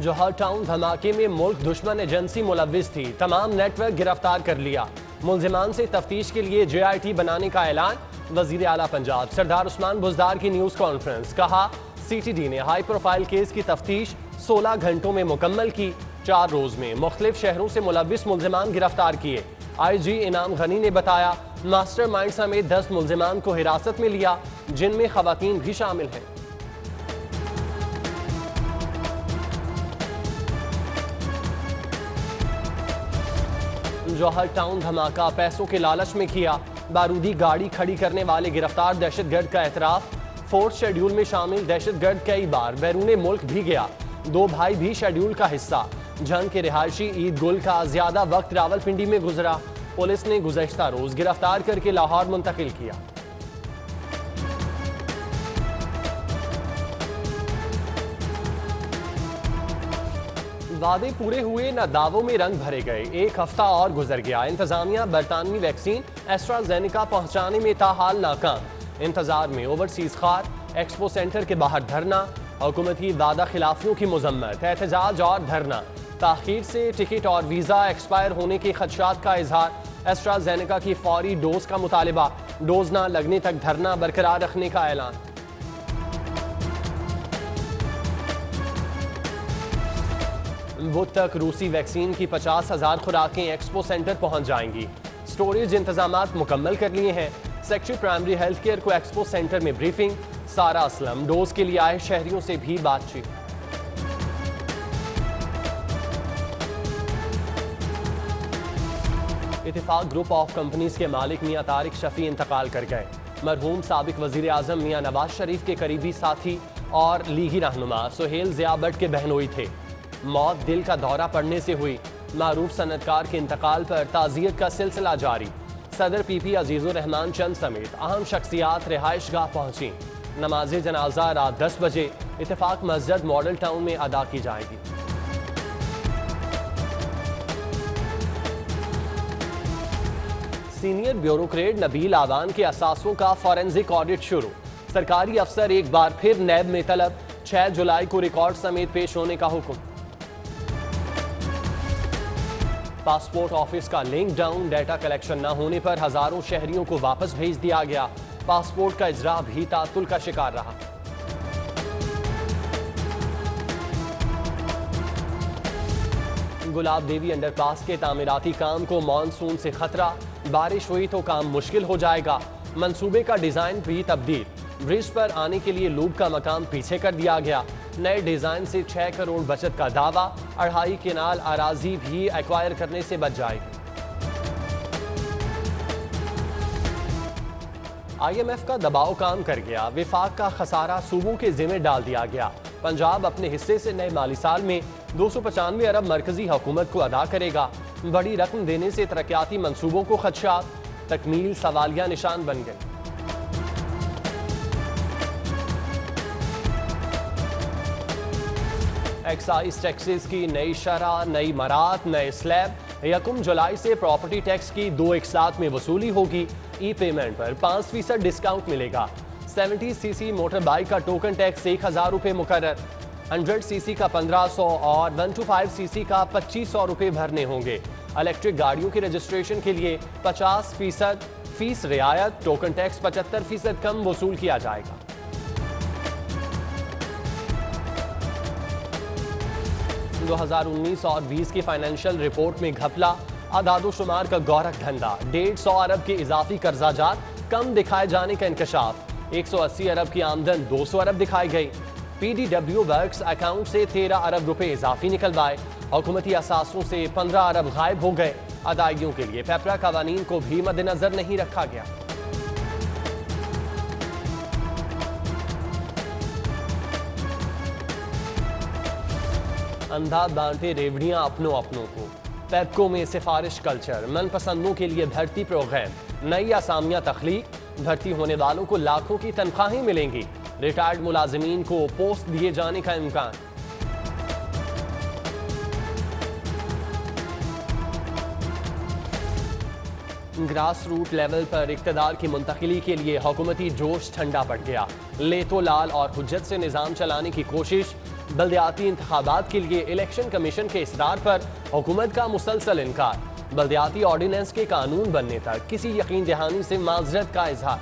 जौहर town धमाके में मुल्क दुश्मन एजेंसी मुलव्विस थी, तमाम नेटवर्क गिरफ्तार कर लिया। मुलजिमान से तफ्तीश के लिए JIT बनाने का ऐलान। वजीर आला पंजाब सरदार उस्मान बुज़दार की न्यूज़ कॉन्फ्रेंस। कहा CTD ने हाई प्रोफाइल केस की तफ्तीश 16 घंटों में मुकम्मल की। 4 रोज में मुख्तलिफ शहरों से मुलव्विस मुलजिमान गिरफ्तार किए। IG इनाम गनी ने बताया मास्टरमाइंड समेत 10 मुलजिमान को हिरासत में लिया, जिनमें खवातीन भी शामिल हैं। जौहर टाउन धमाका पैसों के लालच में किया। बारूदी गाड़ी खड़ी करने वाले गिरफ्तार दहशतगर्द का एतराफ। 4th शेड्यूल में शामिल दहशतगर्द कई बार बैरूने मुल्क भी गया। 2 भाई भी शेड्यूल का हिस्सा। जंग के रिहायशी ईद गुल का ज्यादा वक्त रावलपिंडी में गुजरा। पुलिस ने गुज़श्ता रोज गिरफ्तार करके लाहौर मुंतकिल किया। वादे पूरे हुए न दावों में रंग भरे गए। 1 हफ्ता और गुजर गया। इंतजामिया बरतानवी वैक्सीन एस्ट्राजेनेका पहुंचाने में ताहाल नाकाम। इंतजार में ओवरसीज खार। एक्सपो सेंटर के बाहर धरना। हुकूमती वादा खिलाफियों की मुजम्मत। एहतजाज और धरना। ताखीर से टिकट और वीजा एक्सपायर होने के खदशात का इजहार। एस्ट्राजेनेका की फौरी डोज का मुतालिबा। डोज न लगने तक धरना बरकरार रखने का ऐलान। बुध तक रूसी वैक्सीन की 50,000 खुराकें एक्सपो सेंटर पहुंच जाएंगी। स्टोरेज इंतजामात मुकम्मल कर लिए हैं। सेक्रेटरी प्राइमरी हेल्थ केयर को एक्सपो सेंटर में ब्रीफिंग। सारा असलम डोज के लिए आए शहरियों से भी बातचीत। इत्तेफाक ग्रुप ऑफ कंपनीज के मालिक मियां तारिक शफी इंतकाल कर गए। मरहूम साबिक वजीर आजम मियां नवाज शरीफ के करीबी साथी और लीगी रहनुमा सुहेल ज़िया भट्ट के बहनोई थे। मौत दिल का दौरा पड़ने से हुई। मारूफ सनतकार के इंतकाल पर ताज़ियत का सिलसिला जारी। सदर PP अजीजुर रहमान चंद समेत अहम शख्सियात रिहाइश गाह पहुंची। नमाज जनाजा रात 10 बजे इत्तेफाक मस्जिद मॉडल टाउन में अदा की जाएगी। सीनियर ब्यूरोक्रेट नबील आवान के असासों का फॉरेंसिक ऑडिट शुरू। सरकारी अफसर एक बार फिर नैब में तलब। 6 जुलाई को रिकॉर्ड समेत पेश होने का हुक्म। पासपोर्ट ऑफिस का लिंक डाउन। डेटा कलेक्शन न होने पर हजारों शहरियों को वापस भेज दिया गया। पासपोर्ट का इजरा भी तातुल का शिकार रहा। गुलाब देवी अंडरपास के तामीराती काम को मानसून से खतरा। बारिश हुई तो काम मुश्किल हो जाएगा। मंसूबे का डिजाइन भी तब्दील। ब्रिज पर आने के लिए लूप का मकाम पीछे कर दिया गया। नए डिजाइन से 6 करोड़ बचत का दावा। 2.5 केनाल अराजी भी एक्वायर करने से बच जाएगी। IMF का दबाव काम कर गया। विफाक का खसारा सूबों के जिम्मे डाल दिया गया। पंजाब अपने हिस्से से नए माली साल में 295 अरब मरकजी हुकूमत को अदा करेगा। बड़ी रकम देने से तरक्याती मंसूबों को खदशात। तकमील सवालिया निशान बन गए। एक्साइज टैक्सेस की नई शरह, नई मरात, नए स्लैब। 1 जुलाई से प्रॉपर्टी टैक्स की 2 एक साथ में वसूली होगी। ई-पेमेंट पर 5% डिस्काउंट मिलेगा। 70cc मोटर बाइक का टोकन टैक्स 1000 रुपये मुकर्रर। 100cc का 1500 और 125cc का 2500 रुपये भरने होंगे। इलेक्ट्रिक गाड़ियों के रजिस्ट्रेशन के लिए 50% फीस रियायत। टोकन टैक्स 75% कम वसूल किया जाएगा। दो 2019 और 20 की फाइनेंशियल रिपोर्ट में घपला। आदादोशुमार का गौरख धंधा। 150 अरब के इजाफी कर्जाजात कम दिखाए जाने का इंकशाफ। 180 अरब की आमदन 200 अरब दिखाई गई। PDW वर्क्स अकाउंट से 13 अरब रुपए इजाफी निकलवाए। हुकूमती असासों से 15 अरब गायब हो गए। अदायगियों के लिए पेपरा कवानीन को भी मद्देनजर नहीं रखा गया। अंधा बांटे रेवड़ियां अपनों अपनों को। पेप्को में सिफारिश कल्चर। मनपसंदों के लिए भर्ती प्रोग्राम। नई असामियां तख्लीक। भर्ती होने वालों को लाखों की तनख्वाहें मिलेंगी। रिटायर्ड मुलाजिमीन को पोस्ट दिए जाने का इम्कान। ग्रास रूट लेवल पर इक्तदार की मुंतकिली के लिए हुकूमती जोश ठंडा पड़ गया। लेतो लाल और हुज्जत से निज़ाम चलाने की कोशिश। बल्दियाती इंतखाबात के लिए इलेक्शन कमीशन के इसरार पर हुकूमत का मुसलसल इनकार। बल्दियाती ऑर्डिनेंस के कानून बनने तक किसी यकीन दहानी से माजरत का इजहार।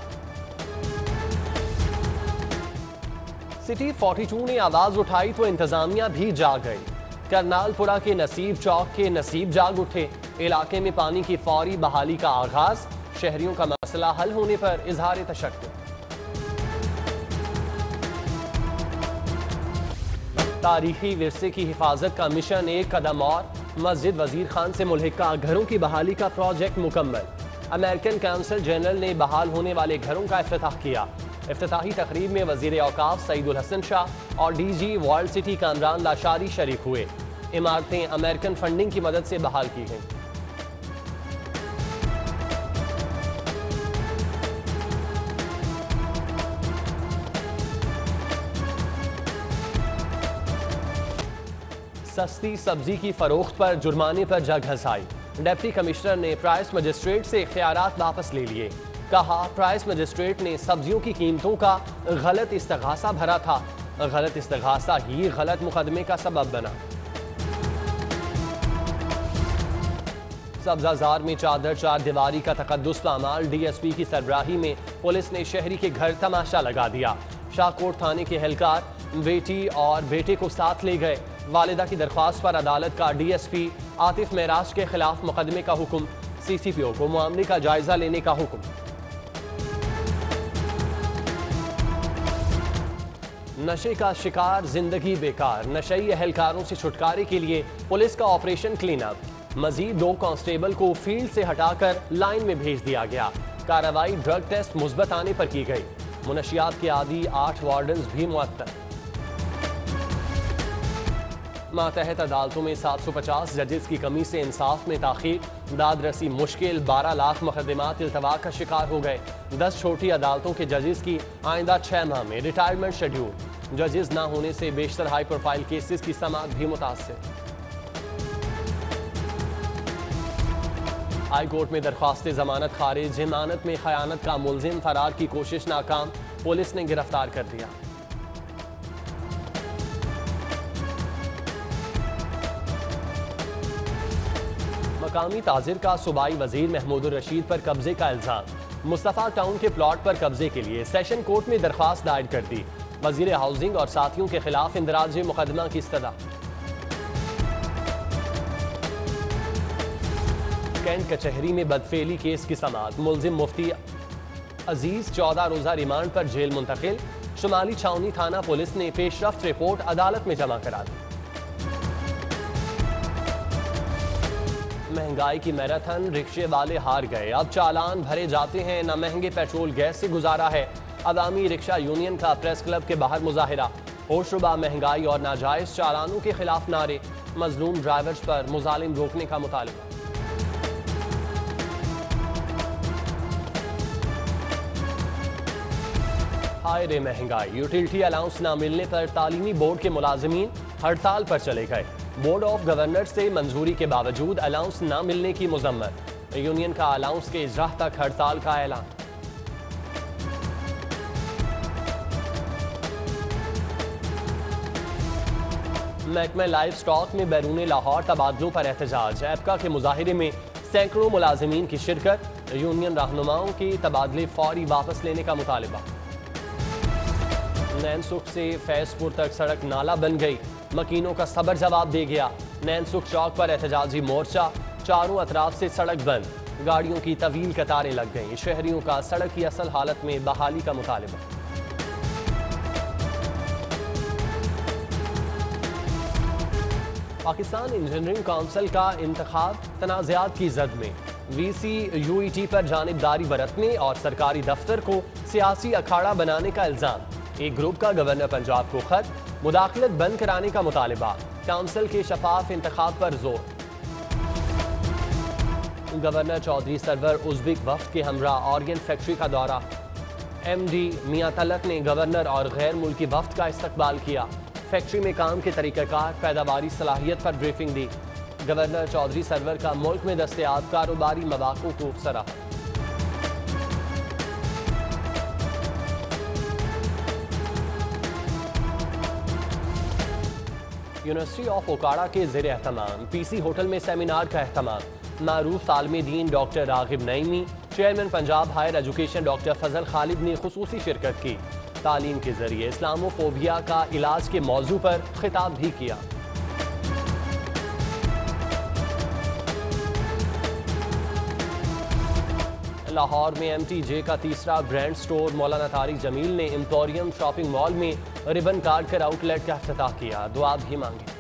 सिटी 42 ने आवाज उठाई तो इंतजामिया भी जाग गई। करनालपुरा के नसीब चौक के नसीब जाग उठे। इलाके में पानी की फौरी बहाली का आगाज। शहरियों का मसला हल होने पर इजहार तशक्कुर। तारीखी विरसे की हिफाजत का मिशन एक कदम और। मस्जिद वजीर खान से मुल्हिका घरों की बहाली का प्रोजेक्ट मुकम्मल। अमेरिकन काउंसिल जनरल ने बहाल होने वाले घरों का इफ्तिताह किया। इफ्तिताही तकरीब में वजीर औकाफ सईदुल हसन शाह और DG world city Kamran Lashari शरीक हुए। इमारतें अमेरिकन फंडिंग की मदद से बहाल की गईं। सस्ती सब्जी की फरोख्त पर जुर्माने पर जग हंसाई। डिप्टी कमिश्नर ने प्राइस मजिस्ट्रेट से इख्तियारात वापस ले लिए। कहा प्राइस मजिस्ट्रेट ने सब्जियों की कीमतों का गलत इस्तगासा भरा था। गलत इस्तगासा ही गलत मुकदमे का सबब बना। सब्जाजार में चादर चार दीवारी का तकद्दुस पामाल। डीएसपी की सरबराही में पुलिस ने शहरी के घर तमाशा लगा दिया। शाहकोट थाने के एहलकार बेटी और बेटे को साथ ले गए। वालिदा की दरख्वास्त पर अदालत का डीएसपी आतिफ मेराज के खिलाफ मुकदमे का हुक्म। सीसीपीओ को मामले का जायजा लेने का हुक्म। नशे का शिकार जिंदगी बेकार। नशई एहलकारों से छुटकारे के लिए पुलिस का ऑपरेशन क्लीन अप। मजीद 2 कांस्टेबल को फील्ड से हटाकर लाइन में भेज दिया गया। कार्रवाई ड्रग टेस्ट मुस्बत आने पर की गई। मुनशियात के आदि 8 वार्डन्स भी मुअत्तल। मातहत अदालतों में 750 जजेस की कमी से इंसाफ में ताखीर। दाद रसी मुश्किल। 12 लाख मुकदमात इल्तवा का शिकार हो गए। 10 छोटी अदालतों के जजेस की आइंदा 6 माह में रिटायरमेंट शेड्यूल। जजेस ना होने से बेशतर हाई प्रोफाइल केसेस की समाअत भी मुतासिर। हाई कोर्ट में दरख्वास्त जमानत खारिज। जमानत में खयानत का मुलजिम फरार की कोशिश नाकाम। पुलिस ने गिरफ्तार कर दिया। मकामी ताजिर का सूबाई वजीर महमूद रशीद पर कब्जे का इल्जाम। मुस्तफा टाउन के प्लॉट पर कब्जे के लिए सेशन कोर्ट में दरख्वास्त दायर कर दी। वजीर हाउसिंग और साथियों के खिलाफ इंदराज मुकदमा की इस्तदा। कैंट कचहरी में बदफेली केस की समाअत। मुलजिम मुफ्ती अजीज 14 रोजा रिमांड पर जेल मुंतकिल। शुमाली छावनी थाना पुलिस ने पेशरफ्त रिपोर्ट अदालत में जमा करा दी। महंगाई की मैराथन। रिक्शे वाले हार गए। अब चालान भरे जाते हैं। न महंगे पेट्रोल गैस से गुजारा है। अवामी रिक्शा यूनियन का प्रेस क्लब के बाहर मुजाहिरा। होशरुबा महंगाई और नाजायज चालानों के खिलाफ नारे। मजलूम ड्राइवर्स पर मुजालिम रोकने का मुतालबा। हाय रे महंगाई। यूटिलिटी अलाउंस न मिलने पर तालीमी बोर्ड के मुलाजिमीन हड़ताल पर चले गए। बोर्ड ऑफ गवर्नर से मंजूरी के बावजूद अलाउंस न मिलने की मुजम्मत। यूनियन का अलाउंस के इजरा तक हड़ताल का ऐलान। महकमा लाइफ स्टॉक में बैरून लाहौर तबादलों पर एहतजाज। एपका के मुजाहिरे में सैकड़ों मुलाजिमीन की शिरकत। यूनियन रहनुमाओं के तबादले फौरी वापस लेने का मुतालबा। नैनसुख से फैजपुर तक सड़क नाला बन गई। मकीनों का सबर जवाब दे गया। नैनसुख चौक पर एहतजाजी मोर्चा। चारों अतराफ से सड़क बंद। गाड़ियों की तवील कतारें लग गईं। शहरियों का सड़क की असल हालत में बहाली का मुतालबा। पाकिस्तान इंजीनियरिंग काउंसिल का इंतखाब तनाज़ात की जद में। वीसी यूईटी पर जानिबदारी बरतने और सरकारी दफ्तर को सियासी अखाड़ा बनाने का इल्जाम। एक ग्रुप का गवर्नर पंजाब को खत। मुदाखलत बंद कराने का मुतालबा। काउंसिल के शफाफ इंतखाब पर जोर। गवर्नर चौधरी सरवर उज़्बेक वफ्द के हमरा ऑर्गन फैक्ट्री का दौरा। एमडी मियां तलक ने गवर्नर और गैर मुल्की वफ्द का इस्तकबाल किया। फैक्ट्री में काम के तरीक़ाकार, पैदावारी सलाहियत पर ब्रीफिंग दी। गवर्नर चौधरी सरवर का मुल्क में दस्तयाब कारोबारी मौक़ों को सराहा। यूनिवर्सिटी ऑफ ओकाड़ा के ज़ेर एहतमाम पीसी होटल में सेमिनार का एहतमाम। मारूफ तालिमी दीन doctor Raghib Naeemi, chairman Punjab higher education doctor Fazal Khalid ने खुसूसी शिरकत की। तालीम के जरिए इस्लामोफोबिया का इलाज के मौजू पर खिताब भी किया। लाहौर में MTJ का तीसरा ब्रांड स्टोर मौलाना तारिक जमील ने एम्पोरियम शॉपिंग मॉल में रिबन काट कर आउटलेट का इफ्तिताह किया। दुआ भी मांगी।